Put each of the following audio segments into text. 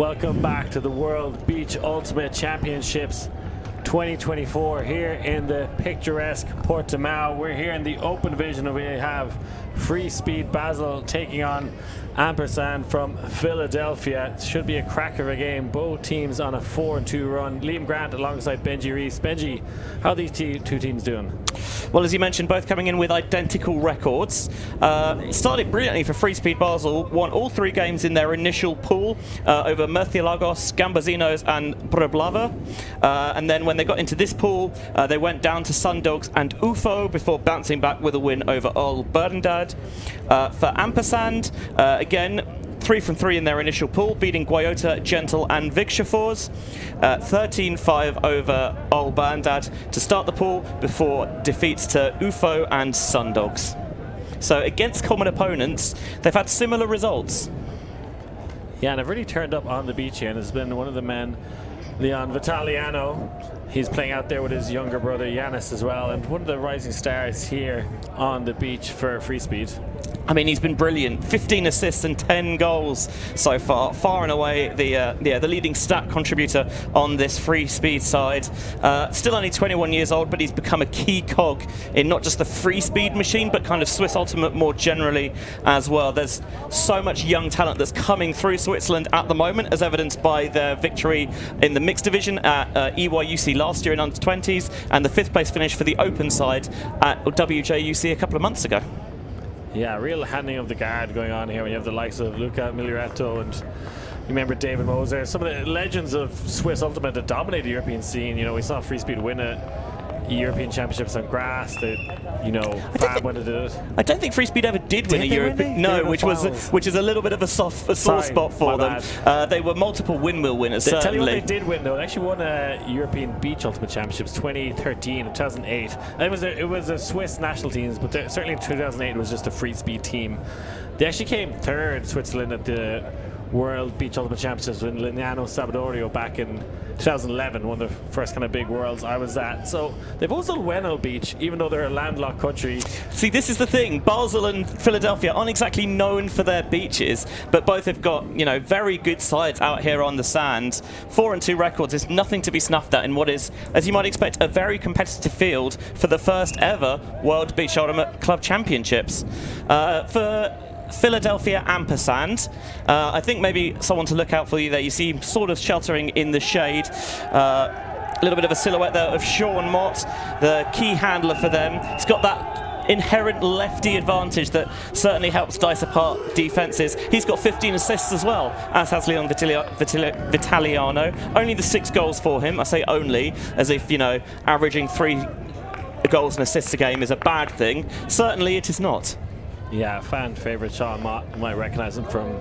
Welcome back to the World Beach Ultimate Championships 2024 here in the picturesque Portimão. We're here in the open division and we have Freespeed Basel taking on Ampersand from Philadelphia. It should be a cracker of a game. Both teams on a 4-2 run. Liam Grant alongside Benji Reese. Benji, how are these two teams doing? Well, as you mentioned, both coming in with identical records. It started brilliantly for Freespeed Basel, won all three games in their initial pool over Murciélagos, Gambazinos and Bratislava. And then when they got into this pool, they went down to Sundogs and UFO before bouncing back with a win over Ol Bernadad. For Ampersand, again, 3 from 3 in their initial pool, beating Guayota, Gentle and Vigshafors. 13-5 over Ol Bernadad to start the pool before defeats to UFO and Sundogs. So against common opponents, they've had similar results. Yeah, and they've really turned up on the beach here, and there's been one of the men, Leon Vitaliano. He's playing out there with his younger brother Yanis as well, and one of the rising stars here on the beach for Freespeed. I mean, he's been brilliant. 15 assists and 10 goals so far. Far and away the leading stat contributor on this Freespeed side. Still only 21 years old, but he's become a key cog in not just the Freespeed machine, but kind of Swiss Ultimate more generally as well. There's so much young talent that's coming through Switzerland at the moment, as evidenced by their victory in the mixed division at EYUC last year in under-20s, and the 5th place finish for the open side at WJUC a couple of months ago. Yeah, real handing of the guard going on here when you have the likes of Luca Miglioretto and you remember David Moser, some of the legends of Swiss Ultimate that dominated the European scene. You know, we saw Freespeed win European Championships on grass. Fab when they did it. I don't think Freespeed ever did win a European. No, which is a little bit of a sore spot for them. They were multiple windmill winners. Tell you what they did win though. They actually won a European Beach Ultimate Championships 2013 and 2008. And it was a Swiss national teams, but certainly in 2008 it was just a Freespeed team. They actually came third, Switzerland, at the World Beach Ultimate Championships with Lignano Sabadorio back in 2011, one of the first kind of big worlds I was at. So they've also won on beach, even though they're a landlocked country. See, this is the thing. Basel and Philadelphia aren't exactly known for their beaches, but both have got, you know, very good sides out here on the sand. 4-2 records is nothing to be snuffed at in what is, as you might expect, a very competitive field for the first ever World Beach Ultimate Club Championships. For Philadelphia Ampersand, I think maybe someone to look out for you there. You see him sort of sheltering in the shade. A little bit of a silhouette there of Sean Mott, the key handler for them. He's got that inherent lefty advantage that certainly helps dice apart defenses. He's got 15 assists as well, as has Leon Vitaliano. Only the 6 goals for him. I say only, as if, you know, averaging 3 goals and assists a game is a bad thing. Certainly it is not. Yeah, fan favorite Sean Mott. You might recognize him from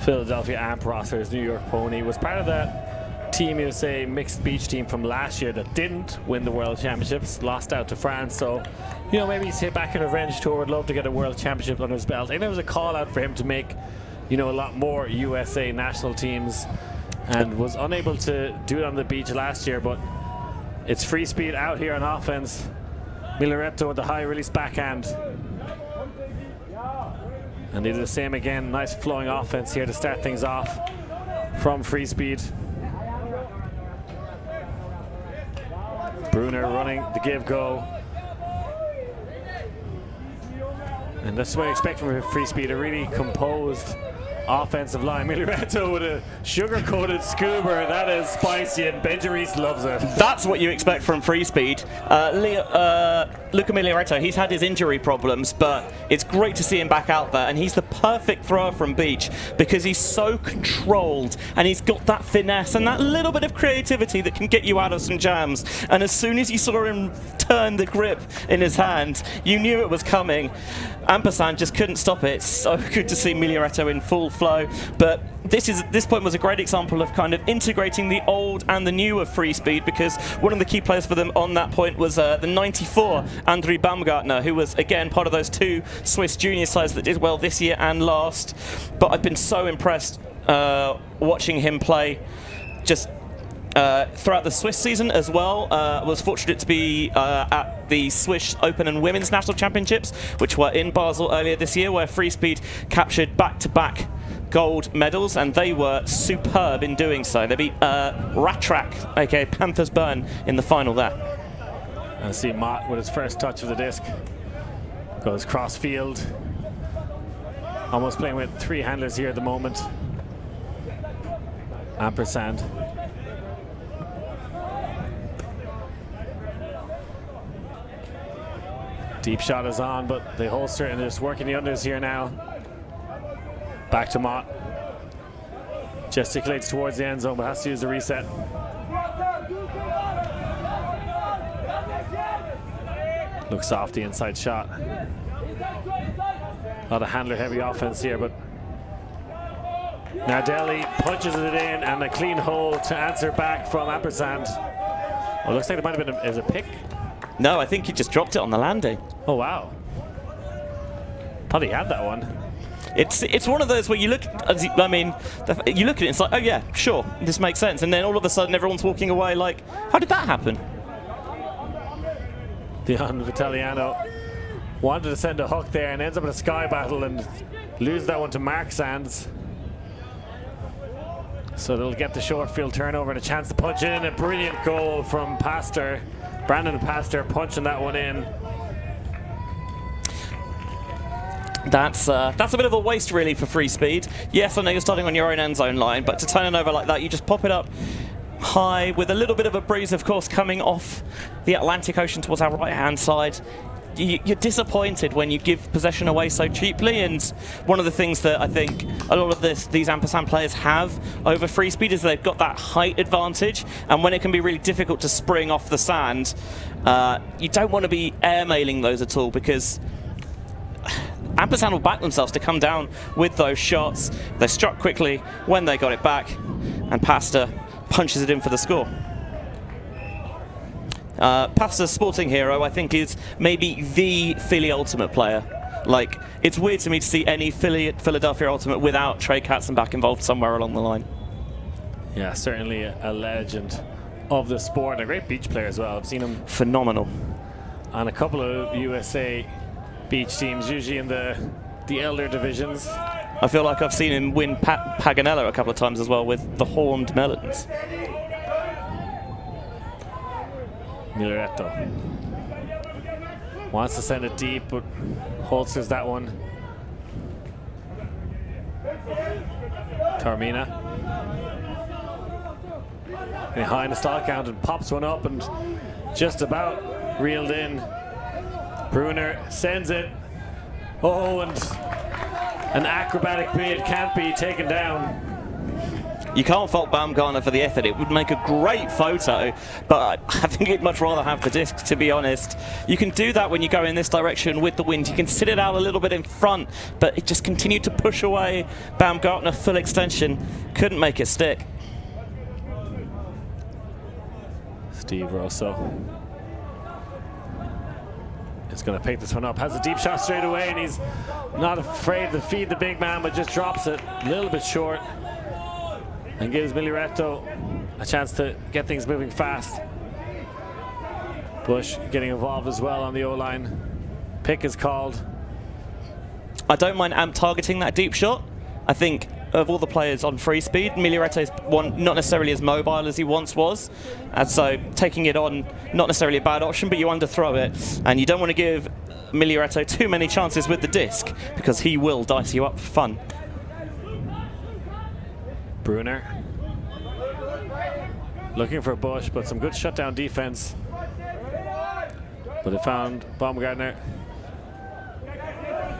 Philadelphia Amp roster, his New York Pony. Was part of that Team USA mixed beach team from last year that didn't win the World Championships, lost out to France. So, you know, maybe he's hit back in a revenge tour, would love to get a World Championship under his belt. And there was a call out for him to make, you know, a lot more USA national teams and was unable to do it on the beach last year. But it's Freespeed out here on offense. Miglioretto with the high release backhand. And they do the same again. Nice flowing offense here to start things off from Freespeed. Brunner running the give-go. And that's what I expect from Freespeed, a really composed offensive line. Miglioretto with a sugar-coated scuba. That is spicy, and Benji Reese loves it. That's what you expect from Freespeed. Luca Miglioretto, he's had his injury problems, but it's great to see him back out there, and he's the perfect thrower from beach because he's so controlled, and he's got that finesse and that little bit of creativity that can get you out of some jams. And as soon as you saw him turn the grip in his hand, you knew it was coming. Ampersand just couldn't stop it. It's so good to see Miglioretto in full flow, but this point was a great example of kind of integrating the old and the new of Freespeed, because one of the key players for them on that point was the 94 André Baumgartner, who was again part of those 2 Swiss junior sides that did well this year and last. But I've been so impressed watching him play just throughout the Swiss season as well. Was fortunate to be at the Swiss Open and Women's National Championships, which were in Basel earlier this year, where Freespeed captured back-to-back gold medals, and they were superb in doing so. They beat Rattrack, aka Panther's Burn, in the final there. I see Mott with his first touch of the disc. Goes cross field. Almost playing with 3 handlers here at the moment. Ampersand. Deep shot is on, but they holster and they're just working the unders here now. Back to Mott. Gesticulates towards the end zone, but has to use the reset. Looks off the inside shot. A lot of handler heavy offense here, but Nardelli punches it in and a clean hole to answer back from Ampersand. Oh, looks like it might have been a pick. No, I think he just dropped it on the landing. Oh, wow. Thought he had that one. It's one of those where you look, I mean, you look at it, it's like, oh yeah, sure, this makes sense. And then all of a sudden everyone's walking away like, how did that happen? Dion Vitaliano wanted to send a hook there and ends up in a sky battle and lose that one to Mark Sands. So they'll get the short field turnover and a chance to punch in. A brilliant goal from Pastor. Brandon Pastor punching that one in. That's a bit of a waste really for Freespeed. Yes, I know you're starting on your own end zone line, but to turn it over like that, you just pop it up high with a little bit of a breeze, of course, coming off the Atlantic Ocean towards our right-hand side. You're disappointed when you give possession away so cheaply, and one of the things that I think a lot of these Ampersand players have over Freespeed is they've got that height advantage, and when it can be really difficult to spring off the sand, you don't want to be airmailing those at all, because Ampersand will back themselves to come down with those shots. They struck quickly when they got it back, and Pastor punches it in for the score. Pastor's sporting hero, I think, is maybe the Philly Ultimate player. Like, it's weird to me to see any Philadelphia Ultimate without Trey Katzenbach involved somewhere along the line. Yeah, certainly a legend of the sport, and a great beach player as well. I've seen him phenomenal on a couple of USA beach teams, usually in the elder divisions. I feel like I've seen him win Paganella a couple of times as well with the Horned Melons. Mileretto wants to send it deep, but holsters that one. Tarmina behind the stall count and pops one up and just about reeled in. Bruner sends it. Oh, and an acrobatic bid can't be taken down. You can't fault Baumgartner for the effort. It would make a great photo, but I think he'd much rather have the disc, to be honest. You can do that when you go in this direction with the wind. You can sit it out a little bit in front, but it just continued to push away. Baumgartner, full extension, couldn't make it stick. Steve Rosso is going to pick this one up. Has a deep shot straight away, and he's not afraid to feed the big man, but just drops it a little bit short and gives Mileretto a chance to get things moving fast. Bush getting involved as well on the O-line. Pick is called. I don't mind Amp targeting that deep shot. I think of all the players on Freespeed, Mileretto is not necessarily as mobile as he once was, and so taking it on, not necessarily a bad option, but you underthrow it, and you don't want to give Mileretto too many chances with the disc, because he will dice you up for fun. Bruner looking for Bush, but some good shutdown defense. But it found Baumgartner,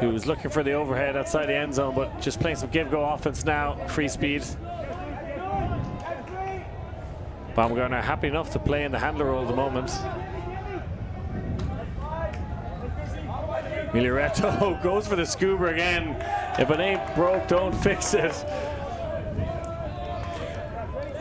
who was looking for the overhead outside the end zone, but just playing some give-go offense now. Freespeed. Baumgartner happy enough to play in the handler role at the moment. Mileretto goes for the scuba again. If it ain't broke, don't fix it.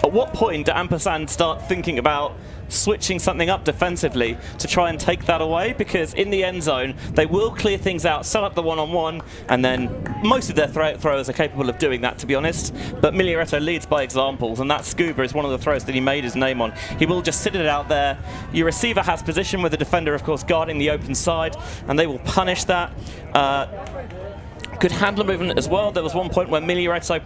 At what point do Ampersand start thinking about switching something up defensively to try and take that away? Because in the end zone, they will clear things out, set up the one-on-one, and then most of their throwers are capable of doing that, to be honest. But Mileretto leads by examples, and that scuba is one of the throws that he made his name on. He will just sit it out there. Your receiver has position with the defender, of course, guarding the open side, and they will punish that. Good handler movement as well. There was one point where Miglioretto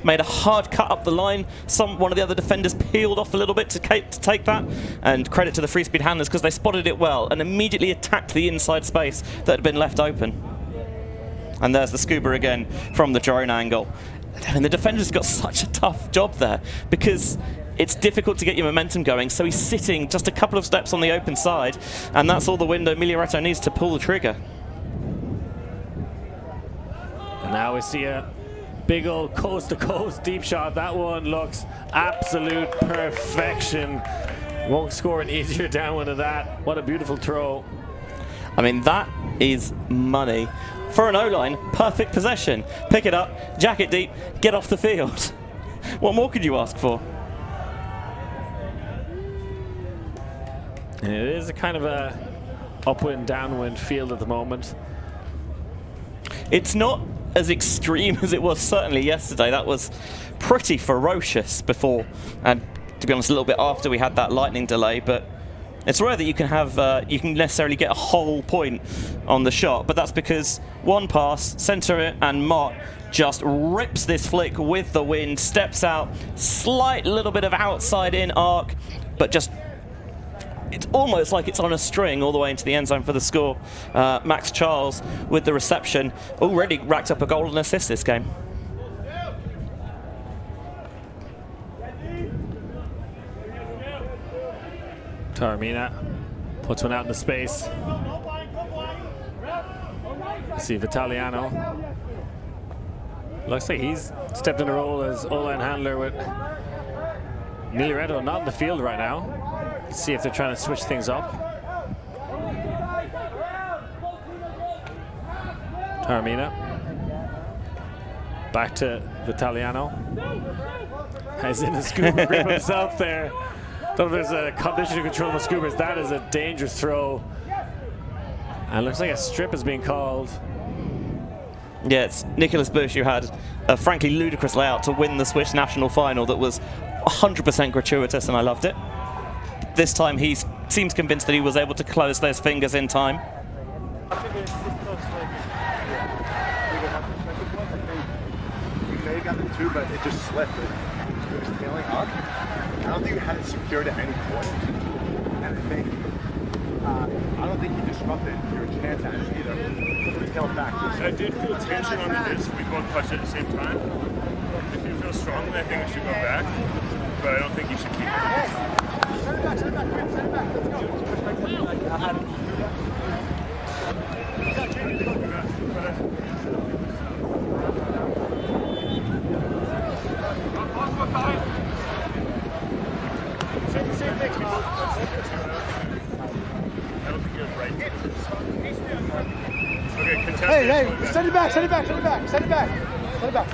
made a hard cut up the line. One of the other defenders peeled off a little bit to take that, and credit to the Freespeed handlers because they spotted it well and immediately attacked the inside space that had been left open. And there's the scuba again from the drone angle. I mean, the defender's got such a tough job there because it's difficult to get your momentum going, so he's sitting just a couple of steps on the open side, and that's all the window Miglioretto needs to pull the trigger. And now we see a big old coast-to-coast deep shot. That one looks absolute perfection. Won't score an easier downwind than that. What a beautiful throw. I mean, that is money. For an O-line, perfect possession. Pick it up, jack it deep, get off the field. What more could you ask for? And it is a kind of a upwind, downwind field at the moment. It's not as extreme as it was certainly yesterday. That was pretty ferocious before, and to be honest, a little bit after we had that lightning delay, but it's rare that you can have you can necessarily get a whole point on the shot, but that's because one pass, center it, and Mott just rips this flick with the wind, steps out, slight little bit of outside in arc, but just it's almost like it's on a string all the way into the end zone for the score. Max Charles with the reception, already racked up a goal and assist this game. Taormina puts one out into space. See Vitaliano. Looks like he's stepped in a role as O-line handler with Miglioretto not in the field right now. Let's see if they're trying to switch things up. Taormina. Back to Vitaliano. He's in the scuba grip himself there. Don't know if there's a condition to control the scoobers. That is a dangerous throw. And looks like a strip is being called. Yeah, it's Nicholas Bush who had a frankly ludicrous layout to win the Swiss national final that was 100% gratuitous, and I loved it. This time he seems convinced that he was able to close those fingers in time. They got the two, but it just slipped. It was tailing up. I don't think he had it secured at any point. And I don't think he disrupted your chance at it either. It tailed back. I did feel tension on the disc. We both touched it at the same time. If you feel strongly, I think it should go back. But I don't think you should keep it. Send it back, send it back, send it back. Let's go. Hey, send it back, send it back, send it back, send it back, send it back.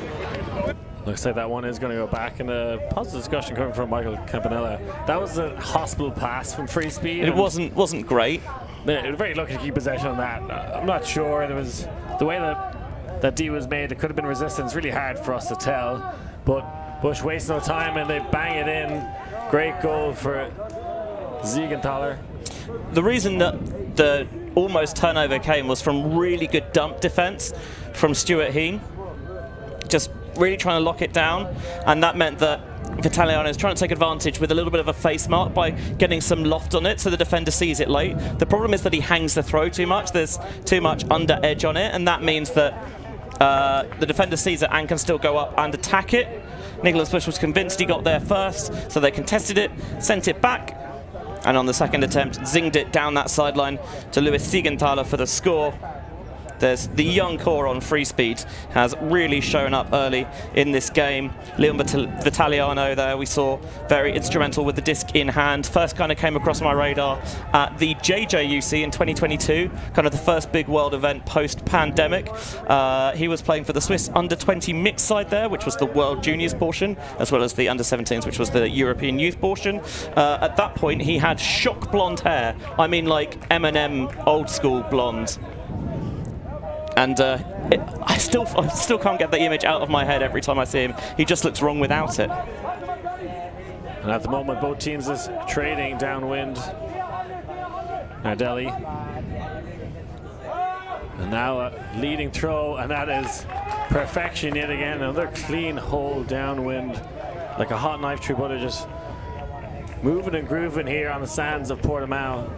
Looks like that one is going to go back, in a positive discussion coming from Michael Campanella. That was a hospital pass from Freespeed. It wasn't great. They were very lucky to keep possession on that. I'm not sure. There was the way that D was made. It could have been resistance. Really hard for us to tell. But Bush wastes no time and they bang it in. Great goal for Siegenthaler. The reason that the almost turnover came was from really good dump defense from Stuart Heen. Just really trying to lock it down, and that meant that Vitaliano is trying to take advantage with a little bit of a face mark by getting some loft on it so the defender sees it late. The problem is that he hangs the throw too much. There's too much under edge on it, and that means that the defender sees it and can still go up and attack it. Nicholas Bush was convinced he got there first, so they contested it, sent it back, and on the second attempt, zinged it down that sideline to Louis Siegenthaler for the score. There's the young core on Freespeed has really shown up early in this game. Leon Vitaliano there we saw very instrumental with the disc in hand. First kind of came across my radar at the JJUC in 2022, kind of the first big world event post-pandemic. He was playing for the Swiss under-20 mixed side there, which was the World Juniors portion, as well as the under-17s, which was the European youth portion. At that point, he had shock blonde hair. I mean, like Eminem old school blonde. And I still can't get the image out of my head every time I see him. He just looks wrong without it. And at the moment, both teams is trading downwind. Nardelli. And now a leading throw, and that is perfection yet again. Another clean hole downwind, like a hot knife through butter, just moving and grooving here on the sands of Portimão.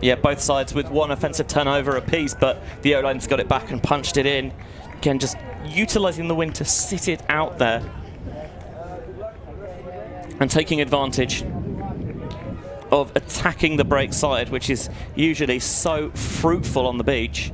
Yeah, both sides with one offensive turnover apiece, but the O-line's got it back and punched it in. Again, just utilizing the wind to sit it out there and taking advantage of attacking the break side, which is usually so fruitful on the beach.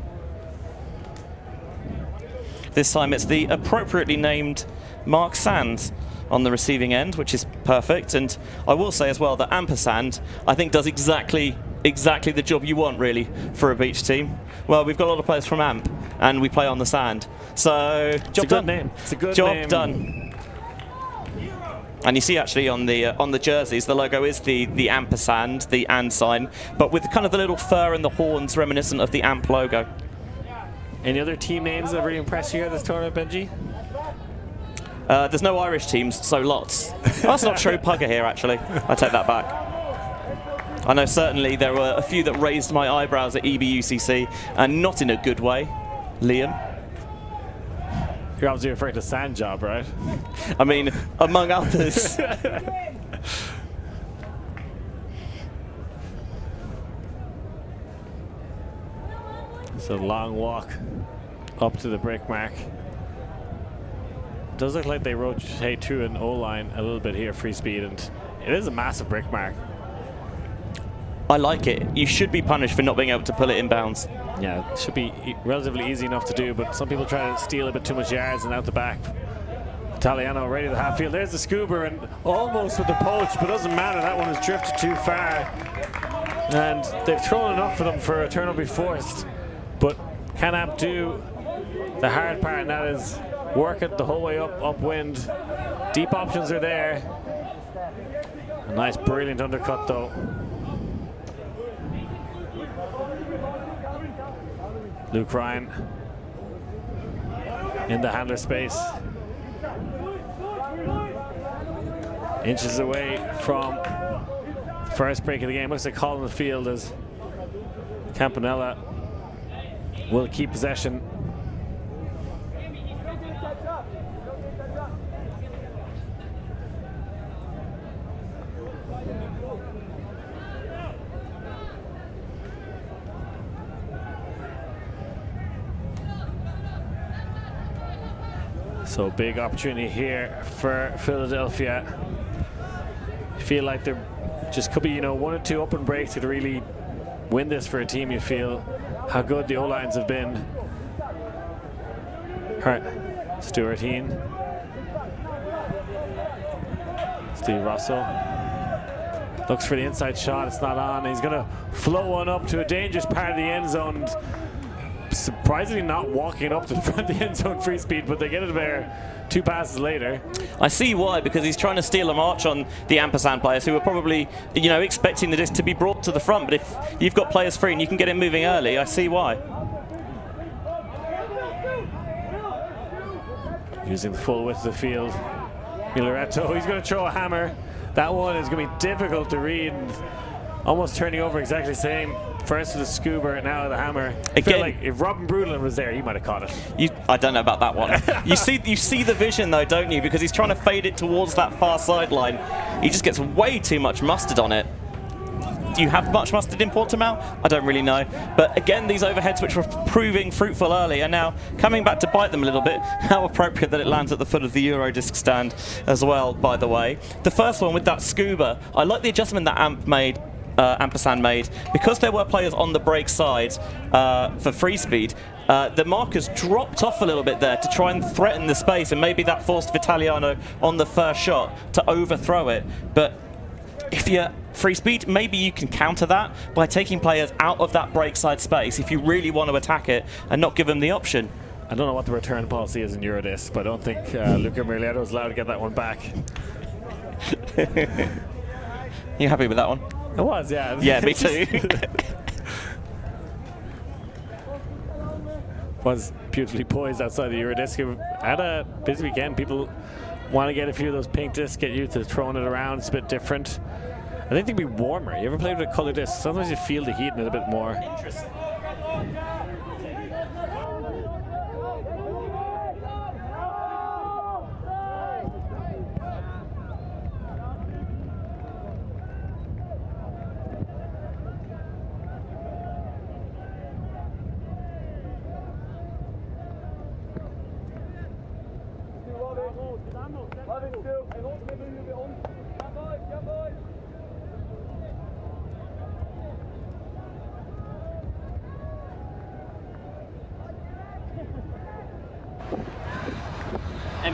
This time it's the appropriately named Mark Sands on the receiving end, which is perfect. And I will say as well that Ampersand, I think, does exactly the job you want, really, for a beach team. Well, we've got a lot of players from Amp, and we play on the sand. So, job done. Name. It's a good job name. done. And you see actually on the jerseys, the logo is the Ampersand, the and sign, but with kind of the little fur and the horns reminiscent of the Amp logo. Any other team names that really impressed you at this tournament, Benji? There's no Irish teams, so lots. That's not true. Pugger here, actually. I take that back. I know certainly there were a few that raised my eyebrows at EBUCC, and not in a good way. Liam. You're obviously referring to Sand Job, right? I mean, among others. It's a long walk up to the break mark. It does look like they rotate through an O-line a little bit here, Freespeed, and it is a massive break mark. I like it. You should be punished for not being able to pull it in bounds. Yeah, it should be relatively easy enough to do, but some people try to steal a bit too much yards and out the back. Italiano ready to the half field. There's the scuba and almost with the poach, but doesn't matter. That one has drifted too far. And they've thrown enough for them for a turnover be forced. But can Amp do the hard part, and that is work it the whole way up, upwind. Deep options are there. A nice, brilliant undercut, though. Luke Ryan in the handler space. Inches away from the first break of the game. Looks like calling the field as Campanella will keep possession. So big opportunity here for Philadelphia. I feel like there just could be, you know, one or two open breaks to really win this for a team. You feel how good the O-lines have been. Stuart Heen. Steve Russell. Looks for the inside shot. It's not on. He's going to flow one up to a dangerous part of the end zone. Surprisingly not walking up to the front of the end zone, Freespeed, but they get it there 2 passes later. I see why, because he's trying to steal a march on the Ampersand players who are probably, you know, expecting the disc to be brought to the front. But if you've got players free and you can get it moving early, I see why. Using the full width of the field. Milareto, he's going to throw a hammer. That one is going to be difficult to read. Almost turning over exactly the same. First with the scuba, now the hammer. I feel like if Robin Brudlin was there, he might have caught it. I don't know about that one. you see the vision though, don't you? Because he's trying to fade it towards that far sideline. He just gets way too much mustard on it. Do you have much mustard in Portimão? I don't really know. But again, these overheads, which were proving fruitful early, are now coming back to bite them a little bit. How appropriate that it lands at the foot of the Eurodisc stand as well, by the way. The first one with that scuba, I like the adjustment that Ampersand made. Because there were players on the break side for Freespeed, the markers dropped off a little bit there to try and threaten the space, and maybe that forced Vitaliano on the first shot to overthrow it. But if you're Freespeed, maybe you can counter that by taking players out of that break side space if you really want to attack it and not give them the option. I don't know what the return policy is in Eurodisc, but I don't think Luca Milareto is allowed to get that one back. You happy with that one? It was, yeah. Yeah, me too. Was beautifully poised outside the Eurodisc. At a busy weekend, people want to get a few of those pink discs, get used to throwing it around. It's a bit different. I think they'd be warmer. You ever played with a colored disc? Sometimes you feel the heat in it a bit more. Interesting. And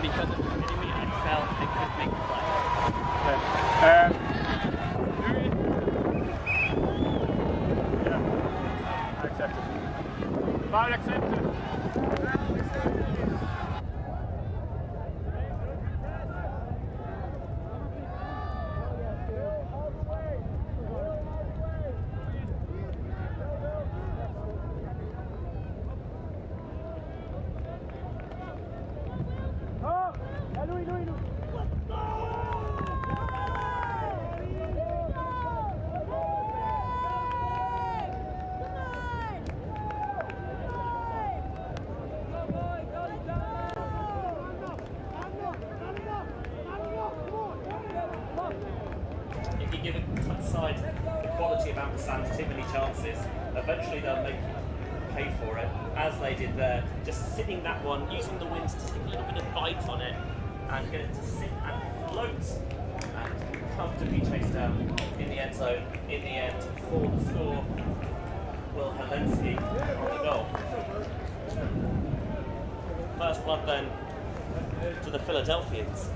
because of the enemy, I felt I could make the play. Yeah, accepted. Foul accepted. If you give a side the quality of Ampersand too many chances, eventually they'll make you pay for it, as they did there. Just sitting that one, using the winds to stick a little bit of bite on it, and get it to sit and float, and comfortably chase down in the end zone. In the end, for the score, Will Helensky on the goal. First blood then for the Philadelphians.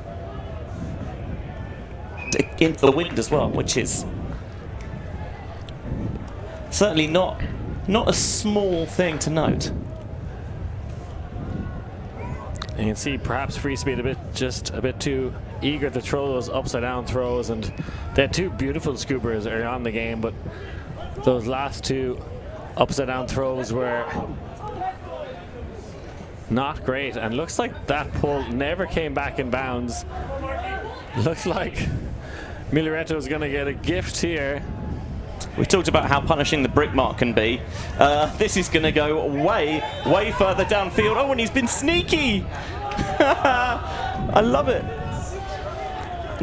Into the wind as well, which is certainly not a small thing to note. You can see perhaps Freespeed just a bit too eager to throw those upside down throws, and they had two beautiful scoopers early on in the game, but those last two upside down throws were not great, and looks like that pull never came back in bounds. Looks like Miglioretto is going to get a gift here. We talked about how punishing the brick mark can be. This is going to go way further downfield. Oh, and he's been sneaky. I love it.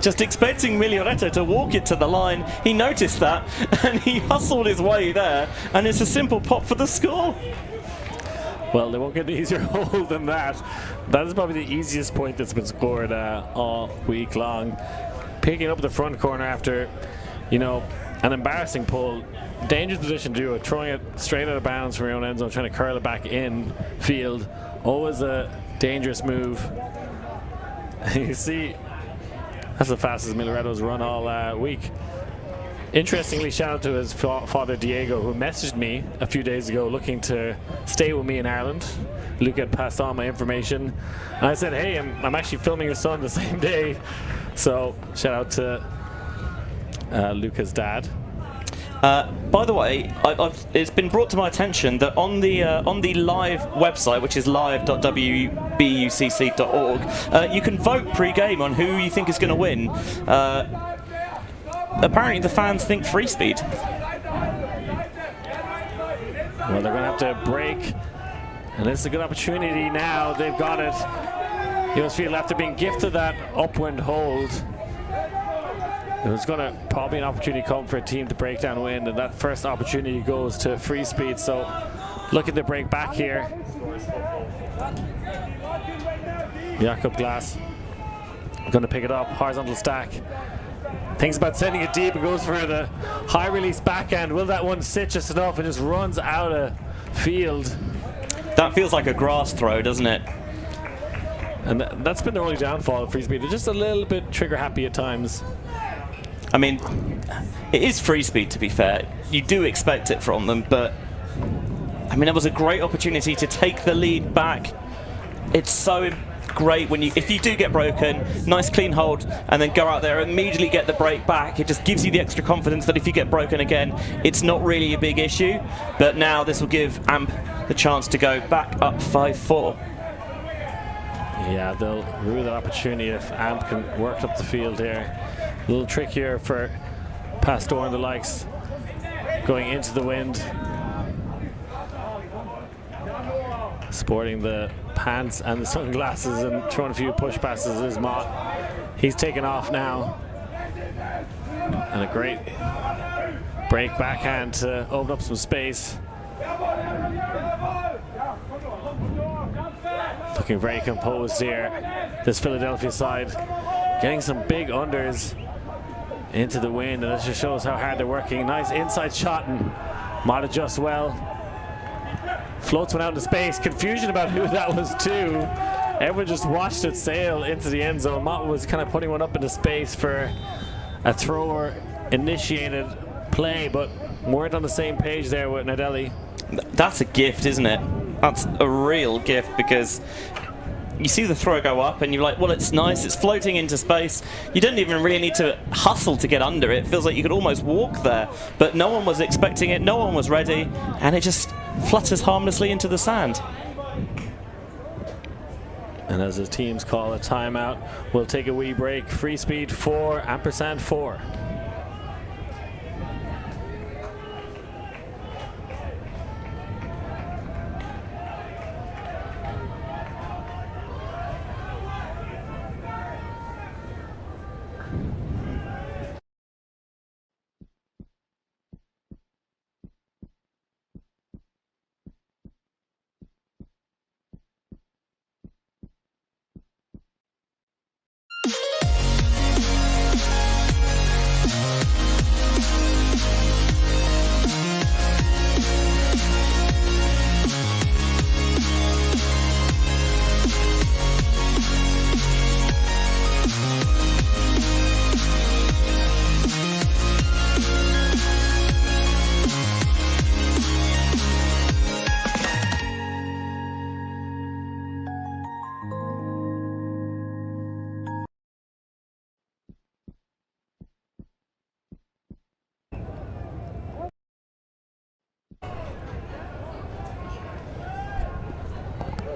Just expecting Miglioretto to walk it to the line. He noticed that, and he hustled his way there, and it's a simple pop for the score. Well, they won't get an easier hole than that. That is probably the easiest point that's been scored all week long. Picking up the front corner after, you know, an embarrassing pull. Dangerous position to do it, throwing it straight out of bounds from your own end zone, trying to curl it back in field. Always a dangerous move. You see, that's the fastest Miglioretto's run all week. Interestingly, shout out to his father Diego, who messaged me a few days ago looking to stay with me in Ireland. Luke had passed on my information, and I said, hey, I'm actually filming your son the same day. So shout out to Luca's dad. By the way, it's been brought to my attention that on the live website, which is live.wbucc.org, you can vote pre-game on who you think is going to win. Apparently the fans think Freespeed. Well, they're going to have to break, and this is a good opportunity now. They've got it. Field, after being gifted that upwind hold, there's going to probably an opportunity come for a team to break down wind, and that first opportunity goes to Freespeed. So looking to break back here. Jakob Glass going to pick it up, horizontal stack. Thinks about sending it deep and goes for the high release backhand. Will that one sit just enough and just runs out of field? That feels like a grass throw, doesn't it? And that's been the only downfall of Freespeed. They're just a little bit trigger happy at times. I mean, it is Freespeed, to be fair. You do expect it from them, but I mean, it was a great opportunity to take the lead back. It's so great when if you do get broken, nice clean hold, and then go out there and immediately get the break back. It just gives you the extra confidence that if you get broken again, it's not really a big issue. But now this will give Amp the chance to go back up 5-4. Yeah, they'll rue that opportunity if Amp can work up the field here. A little trick here for Pastor and the likes, going into the wind. Sporting the pants and the sunglasses and throwing a few push passes is Mott. He's taken off now. And a great break backhand to open up some space. Looking very composed here, this Philadelphia side. getting some big unders into the wind, and this just shows how hard they're working. Nice inside shot, and Mott adjusts well. Floats one out into space. Confusion about who that was to. Everyone just watched it sail into the end zone. Mott was kind of putting one up into space for a thrower initiated play, but weren't on the same page there with Nardelli. That's a gift, isn't it? That's a real gift, because you see the throw go up and you're like, well, it's nice, it's floating into space. You don't even really need to hustle to get under it. It feels like you could almost walk there, but no one was expecting it, no one was ready, and it just flutters harmlessly into the sand. And as the teams call a timeout, we'll take a wee break. Freespeed 4, Ampersand 4.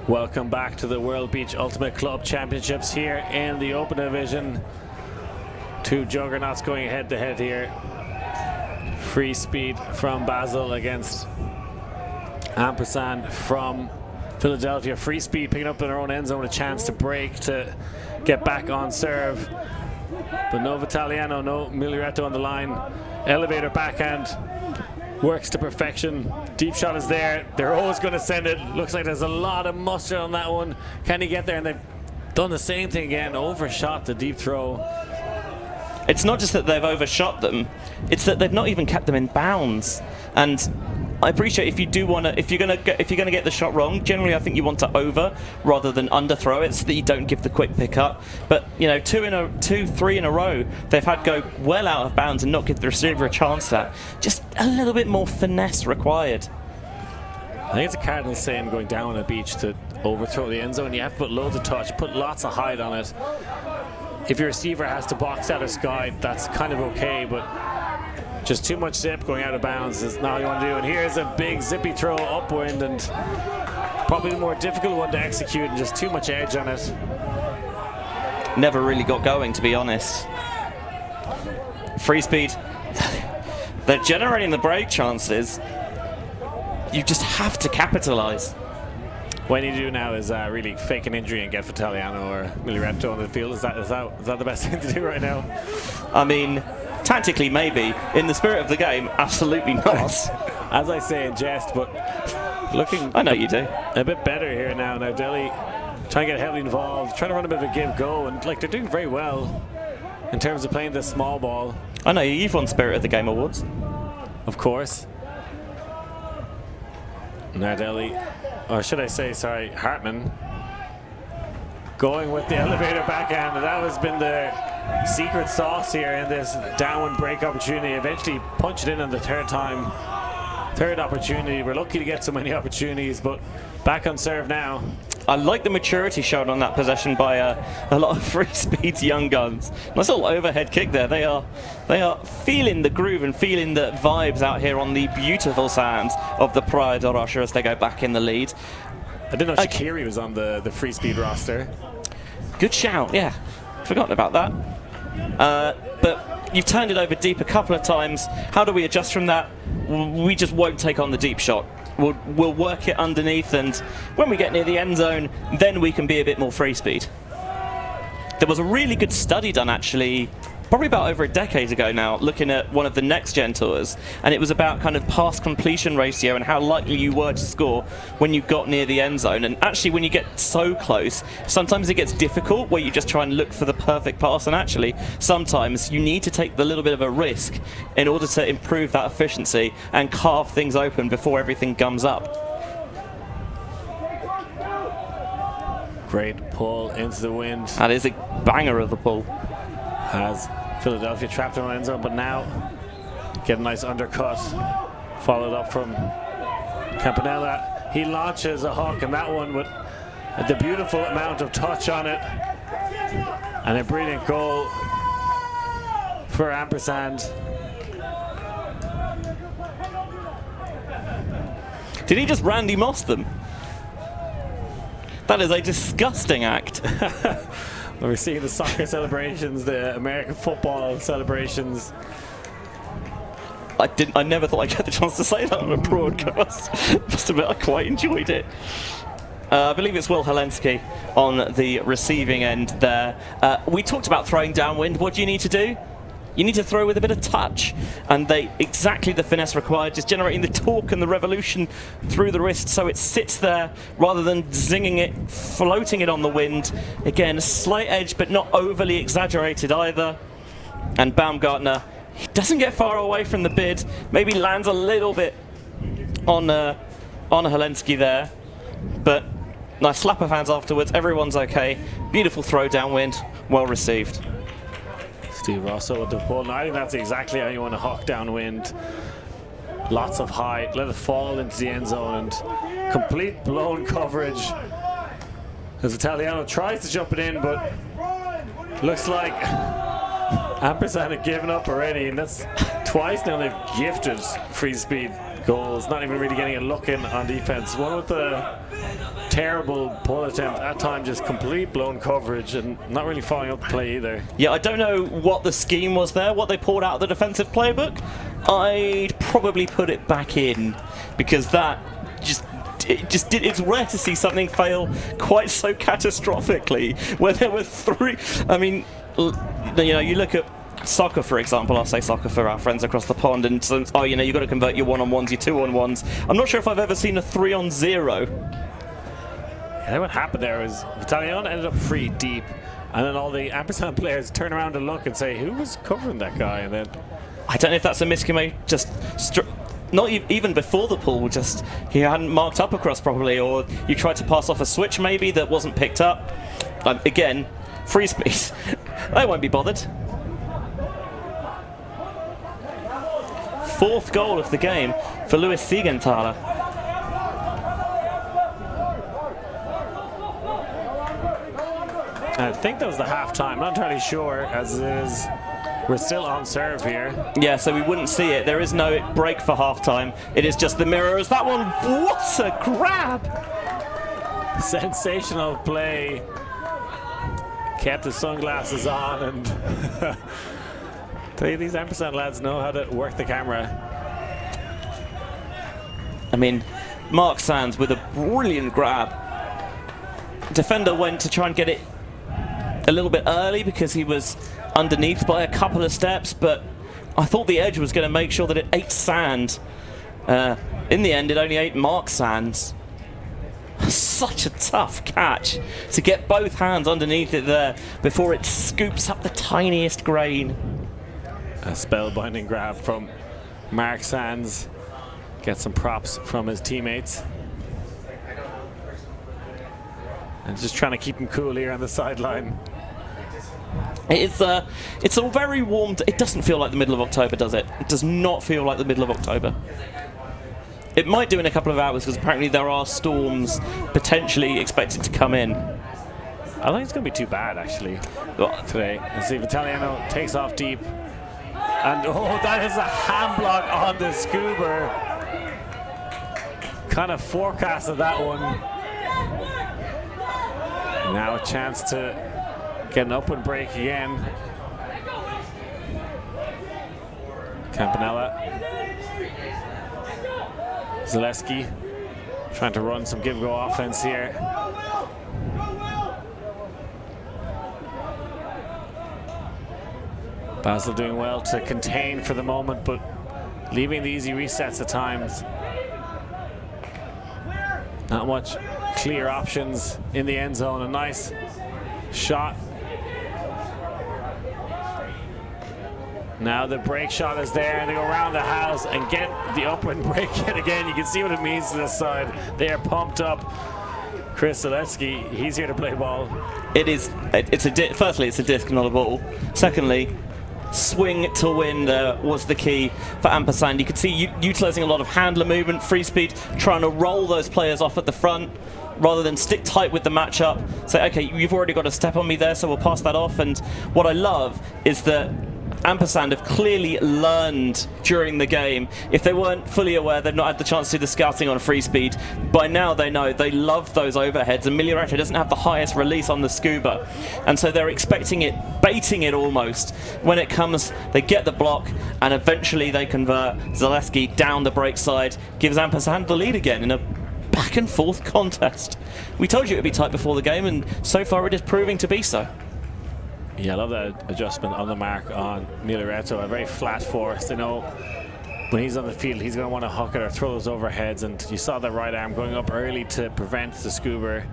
Welcome back to the World Beach Ultimate Club Championships here in the Open Division. Two juggernauts going head to head here. Freespeed from Basel against Ampersand from Philadelphia. Freespeed picking up in their own end zone, a chance to break, to get back on serve. But no Vitaliano, no Miglioretto on the line. Elevator backhand. Works to perfection. Deep shot is there. They're always going to send it. Looks like there's a lot of mustard on that one. Can he get there? And they've done the same thing again. Overshot the deep throw. It's not just that they've overshot them, it's that they've not even kept them in bounds. And I appreciate if you do want to, if you're gonna get the shot wrong, generally I think you want to over rather than underthrow it, so that you don't give the quick pickup. But you know, three in a row, they've had go well out of bounds and not give the receiver a chance at that. Just a little bit more finesse required. I think it's a Cardinal saying going down on a beach to overthrow the end zone. You have to put loads of touch, put lots of height on it. If your receiver has to box out of sky, that's kind of okay, but just too much zip going out of bounds is not what you want to do. And here's a big zippy throw upwind, and probably the more difficult one to execute, and just too much edge on it. Never really got going, to be honest. Freespeed, they're generating the break chances. You just have to capitalize. What you need to do now is really fake an injury and get Vitaliano or Miglioretto on the field. Is that the best thing to do right now? I mean, tactically maybe. In the spirit of the game, absolutely not. As I say in jest, but looking I know you do. A bit better here now. Now Delhi trying to get heavily involved, trying to run a bit of a give-go, and like they're doing very well in terms of playing this small ball. I know, you've won Spirit of the Game awards. Of course. Nardelli, or should I say, sorry, Hartman, going with the elevator backhand. That has been the secret sauce here in this downwind break opportunity. Eventually punch it in on the third opportunity. We're lucky to get so many opportunities, but back on serve now. I like the maturity shown on that possession by a lot of Freespeed's young guns. Nice little overhead kick there. They are feeling the groove and feeling the vibes out here on the beautiful sands of the Praia da Rocha as they go back in the lead. I didn't know Shaqiri was on the Freespeed roster. Good shout, yeah. Forgotten about that. But you've turned it over deep a couple of times. How do we adjust from that? We just won't take on the deep shot. We'll work it underneath, and when we get near the end zone, then we can be a bit more free speed. There was a really good study done actually probably about over a decade ago now, looking at one of the next gen tours, and it was about kind of pass completion ratio and how likely you were to score when you got near the end zone. And actually, when you get so close, sometimes it gets difficult where you just try and look for the perfect pass, and actually sometimes you need to take the little bit of a risk in order to improve that efficiency and carve things open before everything gums up. Great pull into the wind. That is a banger of the pull. Has Philadelphia trapped in the end zone, but now get a nice undercut, followed up from Campanella. He launches a hook, and that one with the beautiful amount of touch on it, and a brilliant goal for Ampersand. Did he just Randy Moss them? That is a disgusting act. We're seeing the soccer celebrations, the American football celebrations. I never thought I'd get the chance to say that on a broadcast. Must admit, I quite enjoyed it. I believe it's Will Helensky on the receiving end there. We talked about throwing downwind. What do you need to do? You need to throw with a bit of touch, and exactly the finesse required, just generating the torque and the revolution through the wrist so it sits there rather than zinging it, floating it on the wind. Again, a slight edge, but not overly exaggerated either. And Baumgartner, he doesn't get far away from the bid, maybe lands a little bit on Helensky there, but nice slap of hands afterwards. Everyone's okay. Beautiful throw downwind, well received. Steve Rosso with the pull. Now I think that's exactly how you want to hawk downwind. Lots of height, let it fall into the end zone, and complete blown coverage as Italiano tries to jump it in, but looks like Ampersand had given up already, and that's twice now they've gifted Freespeed goals, not even really getting a look in on defense. One with the terrible pull attempt, at times just complete blown coverage and not really following up the play either. Yeah, I don't know what the scheme was there, what they pulled out of the defensive playbook. I'd probably put it back in, because that it's rare to see something fail quite so catastrophically, where there were three. I mean, you know, you look at soccer, for example. I'll say soccer for our friends across the pond, and so, oh, you know, you've got to convert your 1-on-1s, your 2-on-1s. I'm not sure if I've ever seen a 3-on-0. Yeah, what happened there was Italiano ended up free deep, and then all the Ampersand players turn around and look and say, who was covering that guy? And then I don't know if that's a miscommunication, just not even before the pull, just he hadn't marked up across properly, or you tried to pass off a switch maybe that wasn't picked up. Again, Freespeed, they won't be bothered. Fourth goal of the game for Louis Siegenthaler. I think that was the half-time. Not entirely sure, as it is. We're still on serve here. Yeah, so we wouldn't see it. There is no break for half-time. It is just the mirrors. That one, what a grab! Sensational play. Kept his sunglasses on, and tell you, these Ampersand lads know how to work the camera. I mean, Mark Sands with a brilliant grab. Defender went to try and get it a little bit early because he was underneath by a couple of steps, but I thought the edge was going to make sure that it ate sand. In the end, it only ate Mark Sands. Such a tough catch to get both hands underneath it there before it scoops up the tiniest grain. A spellbinding grab from Mark Sands. Get some props from his teammates. And just trying to keep him cool here on the sideline. It's all very warm. It doesn't feel like the middle of October, does it? It does not feel like the middle of October. It might do in a couple of hours, because apparently there are storms potentially expected to come in. I think it's going to be too bad, actually, today. Let's see if Italiano takes off deep. And, oh, that is a hand block on the scuba. Kind of forecasted that one. Now a chance to get an up and break again. Campanella. Zaleski trying to run some give-go offense here. Basel doing well to contain for the moment, but leaving the easy resets at times. Not much clear options in the end zone. A nice shot. Now the break shot is there, and they go around the house and get the upwind break yet again. You can see what it means to this side. They are pumped up. Chris Zalewski, he's here to play ball. Firstly, it's a disc, not a ball. Secondly, swing to win was the key for Ampersand. You could see utilising a lot of handler movement, Freespeed trying to roll those players off at the front rather than stick tight with the matchup. Say, okay, you've already got a step on me there, so we'll pass that off. And what I love is that Ampersand have clearly learned during the game. If they weren't fully aware, they've not had the chance to do the scouting on Freespeed. By now they know they love those overheads, and Miglioretto doesn't have the highest release on the scuba. And so they're expecting it, baiting it almost. When it comes, they get the block, and eventually they convert. Zalewski down the break side, gives Ampersand the lead again in a back and forth contest. We told you it would be tight before the game, and so far it is proving to be so. Yeah, I love that adjustment on the mark on Miglioretto. A very flat force. They know when he's on the field, he's going to want to hook it or throw those overheads. And you saw the right arm going up early to prevent the scuba.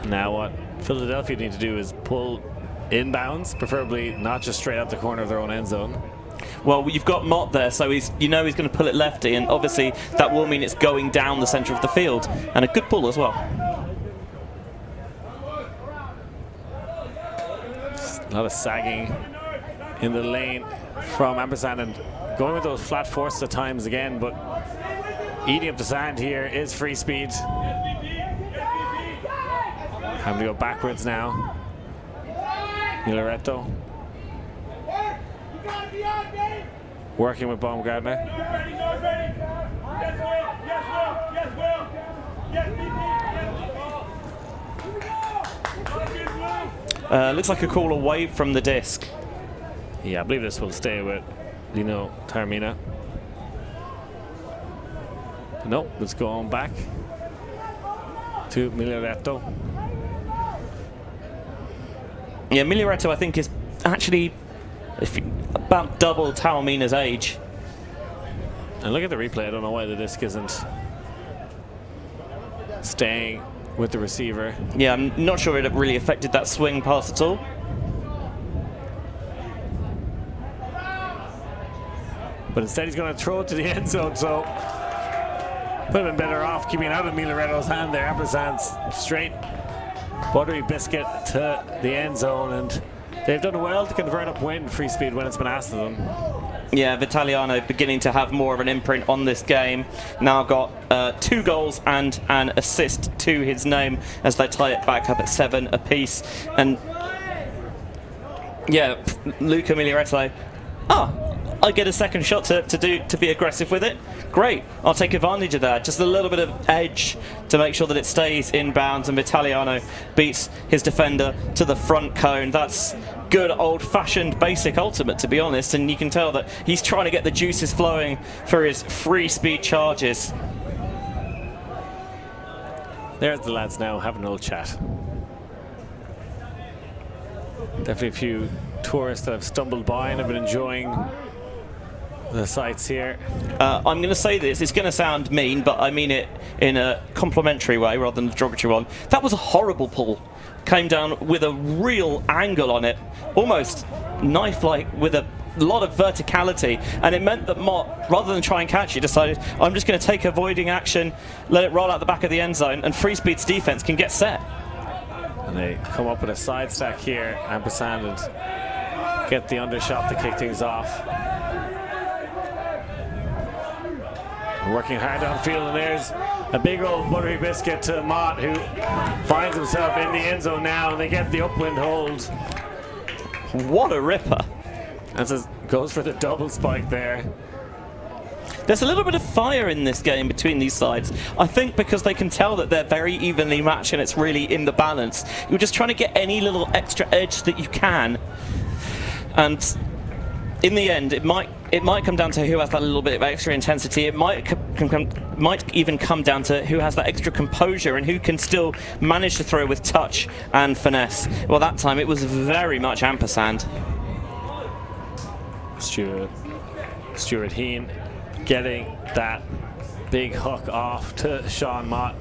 Now what Philadelphia need to do is pull inbounds, preferably not just straight out the corner of their own end zone. Well, you've got Mott there, so he's going to pull it lefty, and obviously that will mean it's going down the centre of the field, and a good pull as well. A lot of sagging in the lane from Ampersand, and going with those flat forces at times again, but eating up the sand here is Freespeed. Having to go backwards now. Miglioretto working with Baumgartner. Looks like a call away from the disc. Yeah, I believe this will stay with Lino Taormina. Nope, let's go on back to Miglioretto. Yeah, Miglioretto I think is actually about double Taormina's age. And look at the replay. I don't know why the disc isn't staying with the receiver. Yeah, I'm not sure it really affected that swing pass at all. But instead he's going to throw it to the end zone, so would have been better off keeping it out of Miglioretto's hand there. Ampersand's straight buttery biscuit to the end zone, and they've done well to convert upwind Freespeed when it's been asked of them. Yeah, Vitaliano beginning to have more of an imprint on this game. Now got 2 goals and an assist to his name as they tie it back up at 7 apiece. And yeah, Luca Miglioretto. I get a second shot to be aggressive with it. Great, I'll take advantage of that. Just a little bit of edge to make sure that it stays inbounds, and Vitaliano beats his defender to the front cone. That's good old-fashioned basic ultimate, to be honest, and you can tell that he's trying to get the juices flowing for his Freespeed charges. There's the lads now having an old chat. Definitely a few tourists that have stumbled by and have been enjoying the sights here. I'm going to say this, it's going to sound mean, but I mean it in a complimentary way rather than a derogatory one. That was a horrible pull. Came down with a real angle on it, almost knife-like, with a lot of verticality, and it meant that Mott, rather than try and catch it, decided, I'm just going to take avoiding action, let it roll out the back of the end zone, and Freespeed's defense can get set. And they come up with a side stack here, Ampersand, and get the undershot to kick things off. Working hard downfield, and there's a big old buttery biscuit to Mott, who finds himself in the end zone now, and they get the upwind hold. What a ripper. And so goes for the double spike there. There's a little bit of fire in this game between these sides. I think because they can tell that they're very evenly matched and it's really in the balance. You're just trying to get any little extra edge that you can. And in the end, it might come down to who has that little bit of extra intensity. It might even come down to who has that extra composure and who can still manage to throw with touch and finesse. Well, that time it was very much Ampersand. Stuart Heen getting that big hook off to Sean Mott.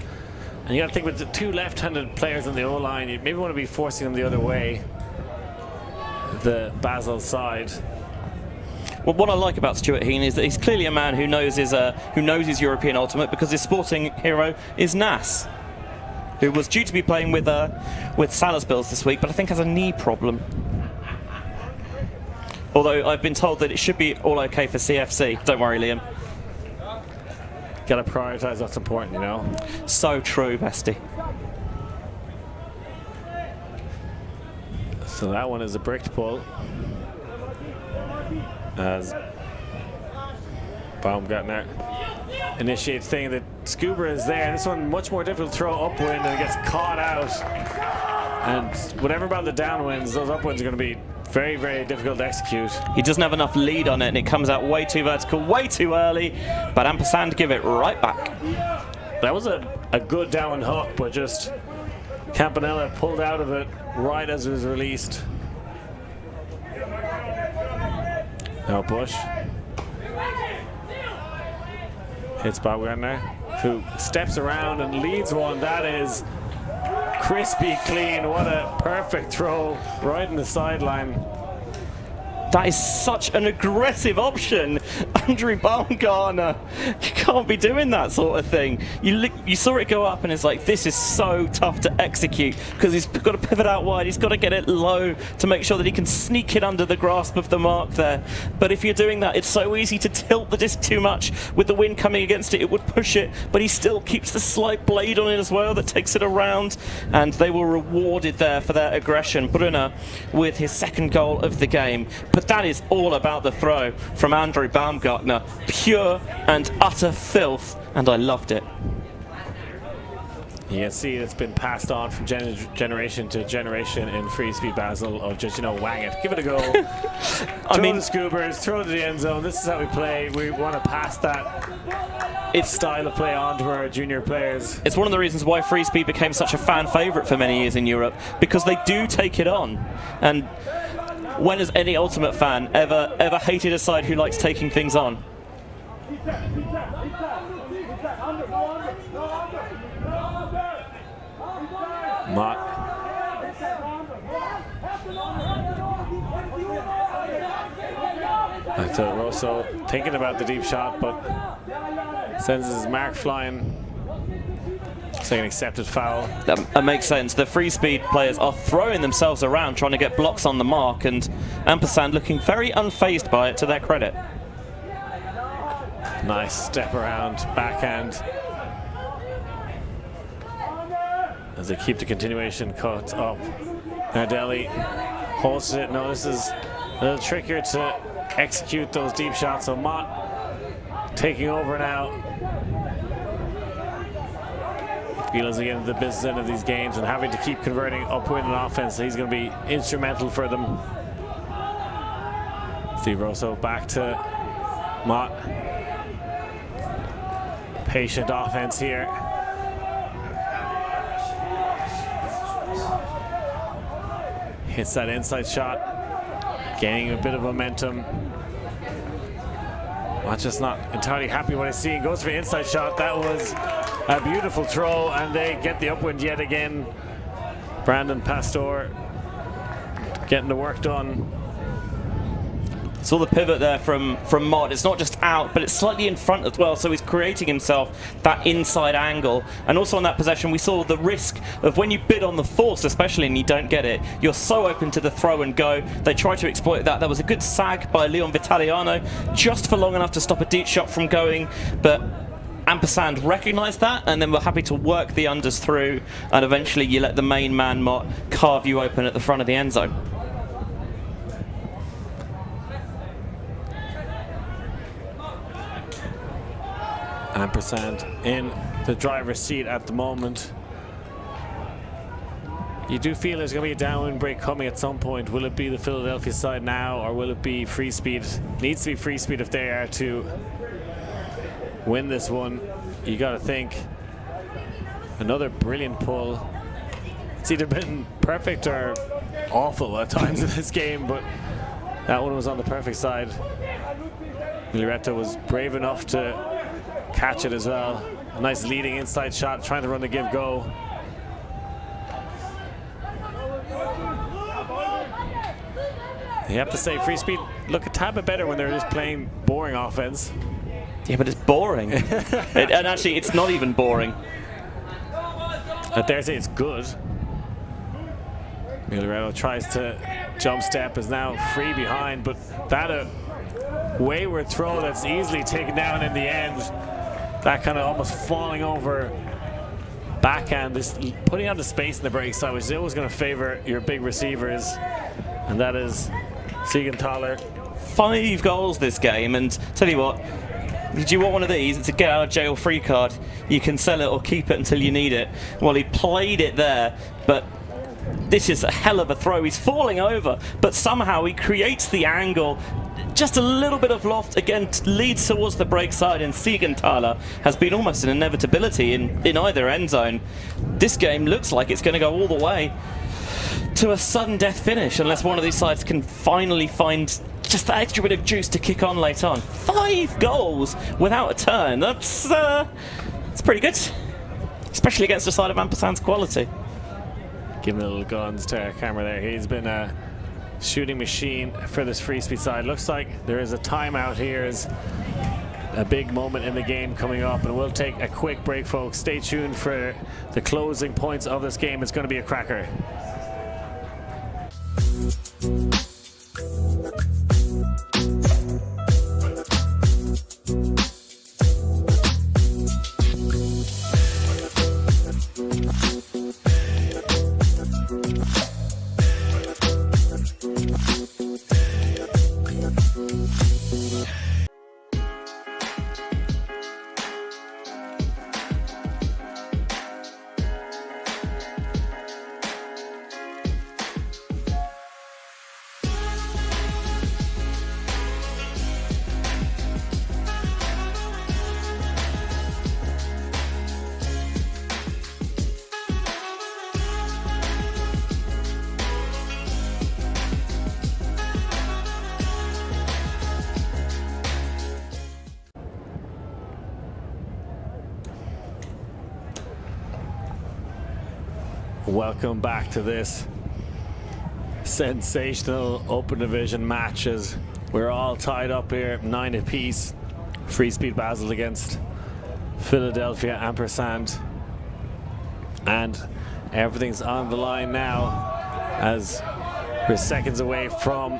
And you got to think with the two left-handed players on the O-line, you maybe want to be forcing them the other way, the Basel side. Well, what I like about Stuart Heen is that he's clearly a man who knows his European Ultimate, because his sporting hero is Nas, who was due to be playing with Salaspils this week, but I think has a knee problem. Although I've been told that it should be all okay for CFC. Don't worry, Liam. Got to prioritise what's important, you know. So true, bestie. So that one is a bricked pull, as Baumgartner initiates thing that Scuba is there. This one much more difficult to throw upwind, and it gets caught out. And whatever about the downwinds, those upwinds are going to be very, very difficult to execute. He doesn't have enough lead on it, and it comes out way too vertical, way too early, but Ampersand give it right back. That was a good downwind hook, but just Campanella pulled out of it right as it was released. Now Bush hits Baumgartner, who steps around and leads one. That is crispy clean. What a perfect throw right in the sideline. That is such an aggressive option, Andrew Baumgartner. You can't be doing that sort of thing. You saw it go up, and it's like, this is so tough to execute, because he's got to pivot out wide. He's got to get it low to make sure that he can sneak it under the grasp of the mark there. But if you're doing that, it's so easy to tilt the disc too much. With the wind coming against it, it would push it, but he still keeps the slight blade on it as well that takes it around, and they were rewarded there for their aggression. Brunner with his second goal of the game. But that is all about the throw from Andrew Baumgartner. Pure and utter filth, and I loved it. You can see it's been passed on from generation to generation in Freespeed Basel of just, wang it, give it a go. I mean, the scoobers, throw it to the end zone. This is how we play. We want to pass that style of play on to our junior players. It's one of the reasons why Freespeed became such a fan favourite for many years in Europe, because they do take it on. And when has any Ultimate fan ever hated a side who likes taking things on? Mott. Back to Rosso, thinking about the deep shot, but sends his mark flying. Second accepted foul. That makes sense. The Freespeed players are throwing themselves around trying to get blocks on the mark, and Ampersand looking very unfazed by it, to their credit. Nice step around, backhand. As they keep the continuation cut up. Nardelli holds it, notices a little trickier to execute those deep shots. So Mott taking over now. Feels again into the business end of these games and having to keep converting upwind and offense. So he's going to be instrumental for them. Steve Rosso back to Mott. Patient offense here. Hits that inside shot, gaining a bit of momentum. Mott just not entirely happy what he's seeing. Goes for the inside shot. That was a beautiful throw, and they get the upwind yet again. Brandon Pastor getting the work done. Saw the pivot there from Mott. It's not just out, but it's slightly in front as well, so he's creating himself that inside angle. And also on that possession, we saw the risk of when you bid on the force, especially, and you don't get it, you're so open to the throw and go. They try to exploit that. There was a good sag by Leon Vitaliano, just for long enough to stop a deep shot from going, but Ampersand recognised that, and then we're happy to work the unders through, and eventually you let the main man Mott carve you open at the front of the end zone. Ampersand in the driver's seat at the moment. You do feel there's going to be a downwind break coming at some point. Will it be the Philadelphia side now, or will it be Freespeed? Needs to be Freespeed if they are to win this one. You got to think another brilliant pull. It's either been perfect or awful at times in this game, but that one was on the perfect side. Miliareta was brave enough to catch it as well. A nice leading inside shot, trying to run the give-go. You have to say, Freespeed look a tad bit better when they're just playing boring offense. Yeah, but it's boring. And actually, it's not even boring. I dare say it's good. Miliareta tries to jump step, is now free behind, but that a wayward throw that's easily taken down in the end. That kind of almost falling over backhand, this putting out the space in the break side, which is always going to favor your big receivers, and that is Siegenthaler. 5 goals this game, and tell you what, did you want one of these? It's a get out of jail free card. You can sell it or keep it until you need it. Well, he played it there, but this is a hell of a throw. He's falling over, but somehow he creates the angle. Just a little bit of loft, again, leads towards the break side, and Siegenthaler has been almost an inevitability in either end zone. This game looks like it's going to go all the way to a sudden death finish, unless one of these sides can finally find just that extra bit of juice to kick on late on. 5 goals without a turn. That's pretty good, especially against a side of Ampersand's quality. Giving a little guns to our camera there. He's been a shooting machine for this Freespeed side. Looks like there is a timeout here. Is a big moment in the game coming up, and we'll take a quick break, folks. Stay tuned for the closing points of this game. It's going to be a cracker. Welcome back to this sensational open division match, as we're all tied up here 9 apiece. Freespeed Basel against Philadelphia Ampersand, and everything's on the line now as we're seconds away from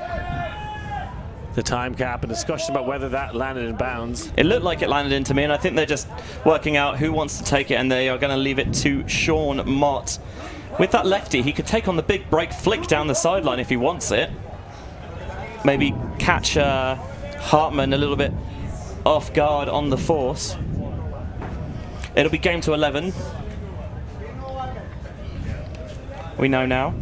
the time cap. A discussion about whether that landed in bounds. It looked like it landed into me, and I think they're just working out who wants to take it, and they are going to leave it to Sean Mott. With that lefty, he could take on the big break flick down the sideline if he wants it. Maybe catch Hartman a little bit off guard on the force. It'll be game to 11. We know now,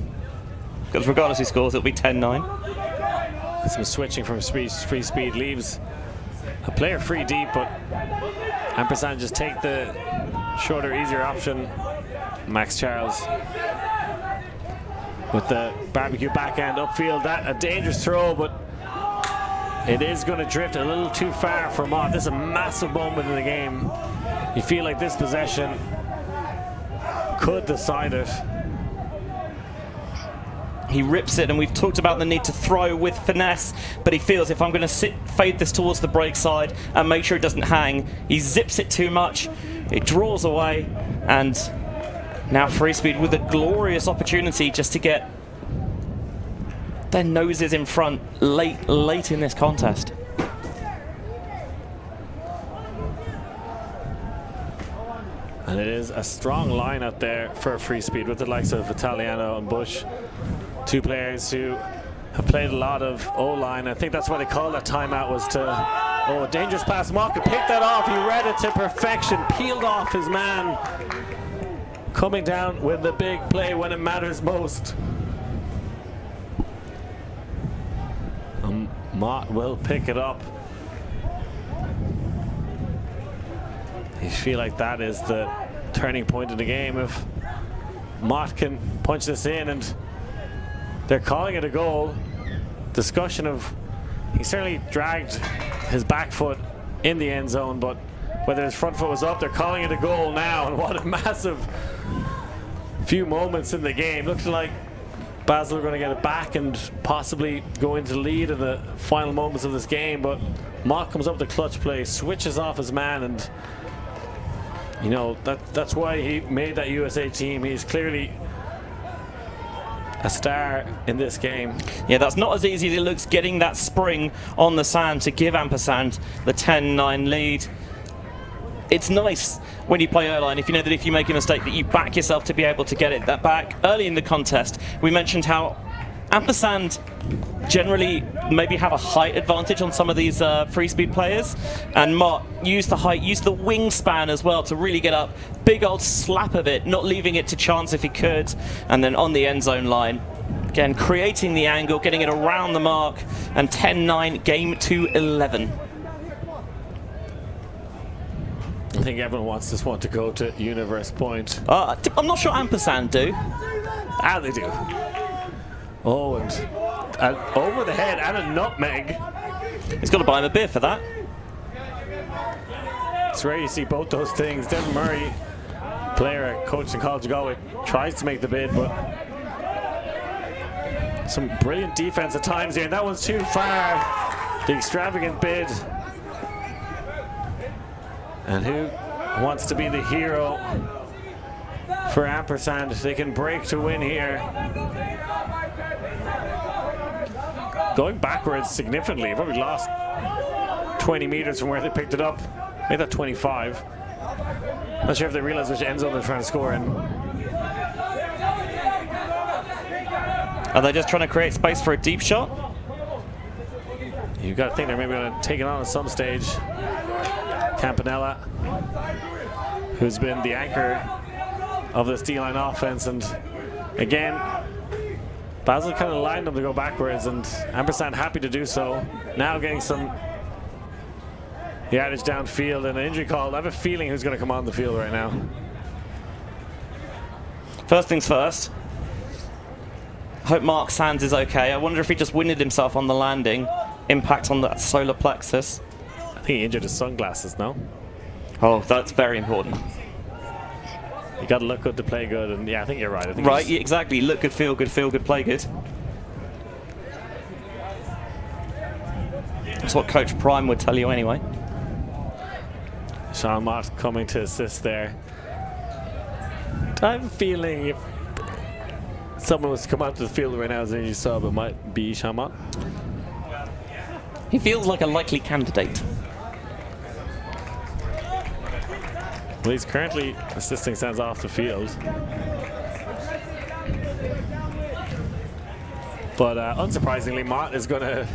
because regardless who scores, it'll be 10-9. Some switching from Freespeed leaves a player free deep, but Ampersand just take the shorter, easier option. Max Charles with the barbecue backhand upfield. That a dangerous throw, but it is going to drift a little too far for Mott. This is a massive moment in the game. You feel like this possession could decide it. He rips it, and we've talked about the need to throw with finesse, but he feels if I'm going to fade this towards the break side and make sure it doesn't hang, he zips it too much, it draws away, and now Freespeed with a glorious opportunity just to get their noses in front late in this contest. And it is a strong line out there for Freespeed with the likes of Italiano and Bush. 2 players who have played a lot of O-line. I think that's why they called that timeout, was to, oh, dangerous pass. Mott could pick that off. He read it to perfection, peeled off his man. coming down with the big play when it matters most. Mott will pick it up. You feel like that is the turning point in the game. If Mott can punch this in, and they're calling it a goal. Discussion of, he certainly dragged his back foot in the end zone, but whether his front foot was up, they're calling it a goal now. And what a massive few moments in the game. Looks like Basel are going to get it back and possibly go into the lead in the final moments of this game, but Mott comes up with the clutch play, switches off his man, and you know, that's why he made that USA team. He's clearly a star in this game. Yeah, that's not as easy as it looks, getting that spring on the sand to give Ampersand the 10-9 lead. It's nice when you play O-line, if you know that if you make a mistake that you back yourself to be able to get it that back. Early in the contest, we mentioned how Ampersand generally maybe have a height advantage on some of these Freespeed players, and Mott used the height, used the wingspan as well to really get up. Big old slap of it, not leaving it to chance if he could, and then on the end zone line, again creating the angle, getting it around the mark, and 10-9, game to 11. I think everyone wants this one to go to Universe Point. I'm not sure Ampersand do. Ah, they do. Oh, and over the head and a nutmeg. He's got to buy him a beer for that. It's rare you see both those things. Devin Murray, player coached in College of Galway, tries to make the bid, but some brilliant defense at times here, and that one's too far. The extravagant bid. And who wants to be the hero for Ampersand? They can break to win here. Going backwards significantly, probably lost 20 meters from where they picked it up. Made that 25. Not sure if they realize which end zone they're trying to score in. Are they just trying to create space for a deep shot? You've got to think they're maybe going to take it on at some stage. Campanella, who's been the anchor of this D-line offense, and again, Basel kind of lined them to go backwards, and Ampersand happy to do so. Now getting some yardage downfield and an injury call. I have a feeling who's going to come on the field right now. First things first. Hope Mark Sands is okay. I wonder if he just winded himself on the landing. Impact on that solar plexus. I think he injured his sunglasses, no? Oh, that's very important. You got to look good to play good, and yeah, I think you're right. I think right, yeah, exactly. Look good, feel good, play good. That's what Coach Prime would tell you anyway. Sean Mott coming to assist there. I'm feeling if someone was to come out to the field right now as you saw, it might be Sean Mott. He feels like a likely candidate. Well, he's currently assisting Sands off the field. But unsurprisingly, Mott is going to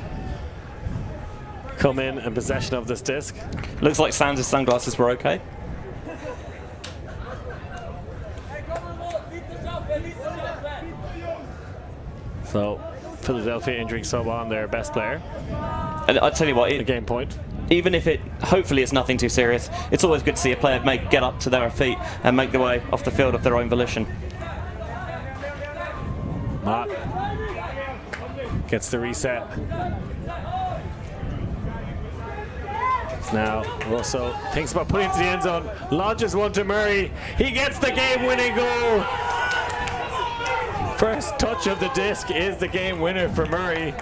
come in possession of this disc. Looks like Sands' sunglasses were okay. So, Philadelphia injuring sub on their best player. And I'll tell you what, A game point. even if it hopefully it's nothing too serious, it's always good to see a player get up to their feet and make their way off the field of their own volition. Mott gets the reset. Now Russo thinks about putting it to the end zone, launches one to Murray. He gets the game-winning goal. First touch of the disc is the game winner for Murray.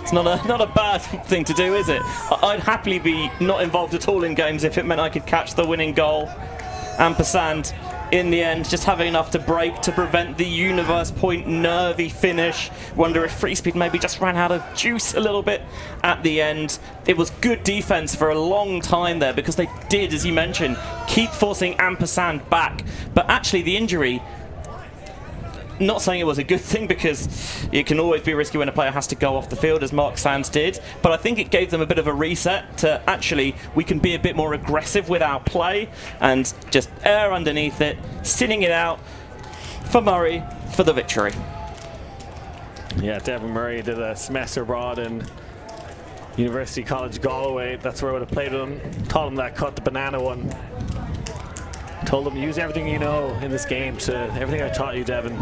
It's not a bad thing to do, is it? I'd happily be not involved at all in games if it meant I could catch the winning goal. Ampersand, in the end, just having enough to break to prevent the universe point nervy finish. Wonder if Freespeed maybe just ran out of juice a little bit at the end. It was good defense for a long time there because they did, as you mentioned, keep forcing Ampersand back. But actually the injury not saying it was a good thing, because it can always be risky when a player has to go off the field, as Mark Sands did, but I think it gave them a bit of a reset to actually, we can be a bit more aggressive with our play and just air underneath it, sitting it out for Murray for the victory. Yeah, Devin Murray did a semester abroad in University College Galway. That's where I would have played with him. Taught him that cut the banana one. Told him, use everything you know in this game to everything I taught you, Devin.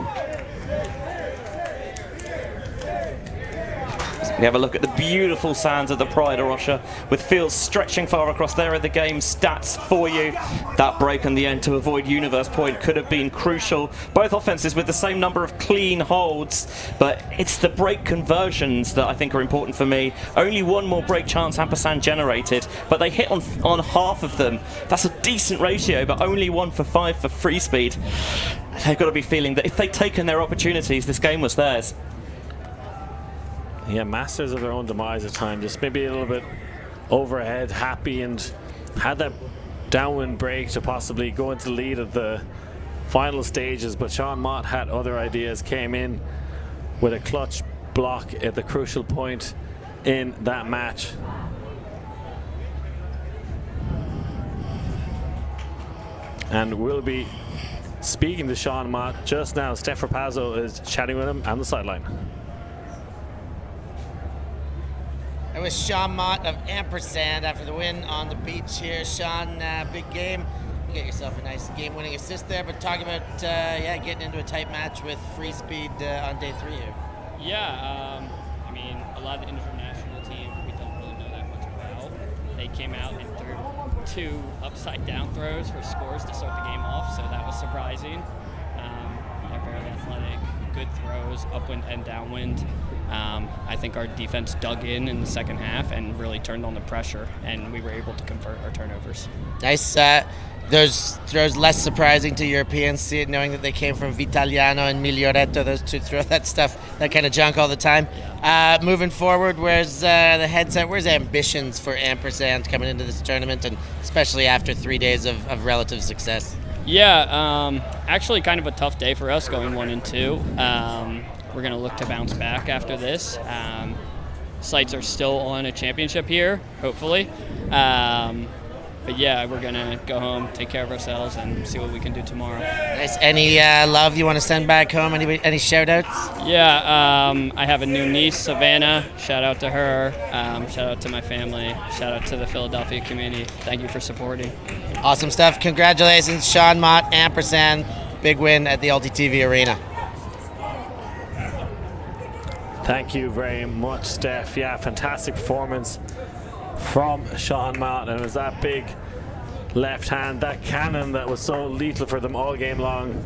We have a look at the beautiful sands of the Pride of Russia, with fields stretching far across. There are the game stats for you. That break on the end to avoid Universe Point could have been crucial. Both offenses with the same number of clean holds, but it's the break conversions that I think are important for me. Only one more break chance Ampersand generated, but they hit on half of them. That's a decent ratio, but only 1 for 5 for Freespeed. They've got to be feeling that if they'd taken their opportunities, this game was theirs. Yeah, masters of their own demise at times. Just maybe a little bit overhead, happy, and had that downwind break to possibly go into the lead at the final stages. But Sean Mott had other ideas, came in with a clutch block at the crucial point in that match. And we'll be speaking to Sean Mott just now. Steph Rapazzo is chatting with him on the sideline. It was Sean Mott of Ampersand after the win on the beach here. Sean, big game. You get yourself a nice game-winning assist there, but talk about getting into a tight match with Freespeed on day 3 here. Yeah, I mean, a lot of the international teams we don't really know that much about. They came out and threw 2 upside-down throws for scores to start the game off, so that was surprising. They're very athletic, good throws, upwind and downwind. I think our defense dug in the second half and really turned on the pressure, and we were able to convert our turnovers. Nice. Those throws less surprising to Europeans, see it knowing that they came from Vitaliano and Miglioretto. Those two throw that stuff, that kind of junk all the time. Yeah. Moving forward, where's the headset? Where's ambitions for Ampersand coming into this tournament, and especially after 3 days of relative success? Yeah, actually kind of a tough day for us going 1 and 2. We're going to look to bounce back after this. Sights are still on a championship here, hopefully. But yeah, we're going to go home, take care of ourselves, and see what we can do tomorrow. Nice. Any love you want to send back home? Any shout-outs? Yeah, I have a new niece, Savannah. Shout out to her. Shout out to my family. Shout out to the Philadelphia community. Thank you for supporting. Awesome stuff. Congratulations, Sean Mott, Ampersand. Big win at the ulti.TV arena. Thank you very much, Steph. Yeah, fantastic performance from Sean Mott, and it was that big left hand, that cannon that was so lethal for them all game long.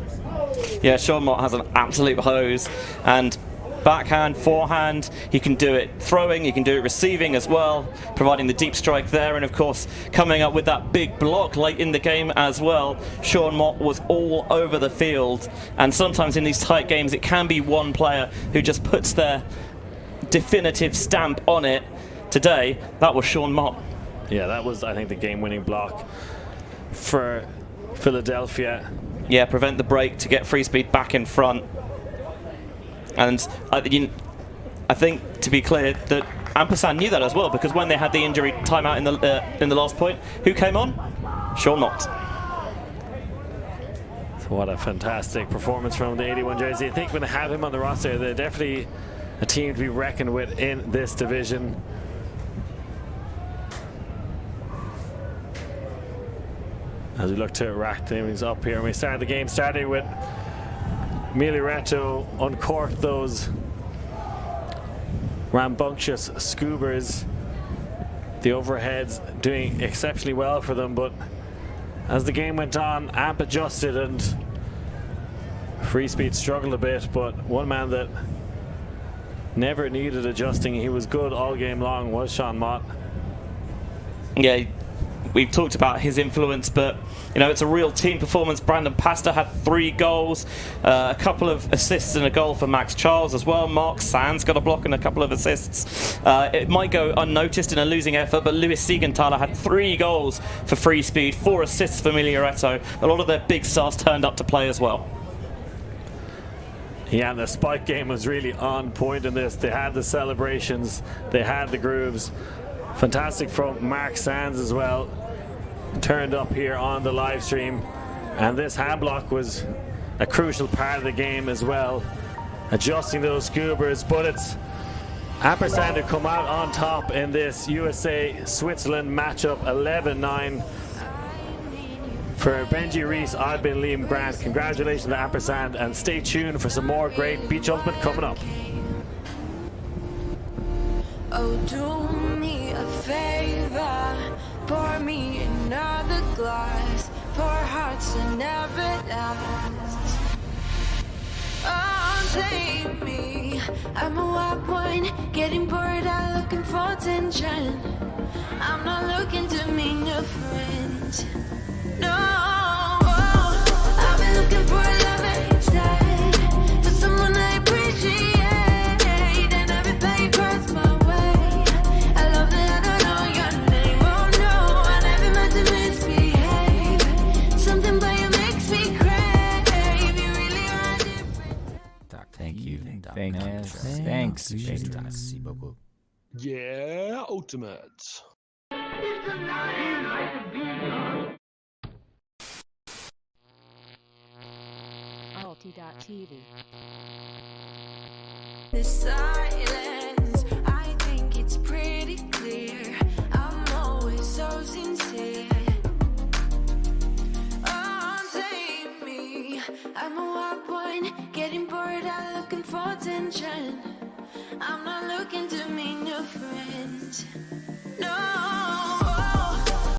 Yeah, Sean Mott has an absolute hose, and backhand, forehand, he can do it throwing, he can do it receiving as well, providing the deep strike there, and of course coming up with that big block late in the game as well. Sean Mott was all over the field, and sometimes in these tight games it can be one player who just puts their definitive stamp on it. Today, that was Sean Mott. Yeah, that was, I think, the game-winning block for Philadelphia. Yeah, prevent the break to get Freespeed back in front. And I think, to be clear, that Ampersand knew that as well, because when they had the injury timeout in the last point, who came on? Sean Mott. What a fantastic performance from the 81 jersey. I think when they have him on the roster, they're definitely a team to be reckoned with in this division. As we look to rack things up here, and we started the game with Miglioretto uncorked those rambunctious scoobers. The overheads doing exceptionally well for them, but as the game went on, Amp adjusted and Freespeed struggled a bit, but one man that never needed adjusting, he was good all game long, was Sean Mott. Yeah, we've talked about his influence, but you know, it's a real team performance. Brandon Pasta had 3 goals, a couple of assists and a goal for Max Charles as well. Mark Sands got a block and a couple of assists. It might go unnoticed in a losing effort, but Lewis Siegenthaler had 3 goals for Freespeed, 4 assists for Miglioretto. A lot of their big stars turned up to play as well. Yeah, and the spike game was really on point in this. They had the celebrations, they had the grooves. Fantastic from Mark Sands as well. Turned up here on the live stream. And this hand block was a crucial part of the game as well. Adjusting those scoobers, but it's Ampersand who come out on top in this USA-Switzerland matchup, 11-9. For Benji Reese, I've been Liam Grant. Congratulations to Ampersand, and stay tuned for some more great beach ultimate coming up. Oh, do me a favor, pour me another glass, pour hearts that never last. Oh, take me, I'm a wild one, getting bored out looking for attention. I'm not looking to meet a friend. No, I've been looking for a love inside, for someone I appreciate, and everything crossed my way. I love that I don't know your name. Oh no, I never meant to misbehave. Something about you makes me crave. You really are different. Thank you. Thanks. Merci beaucoup. Yeah, ultimate. ulti.TV. The silence.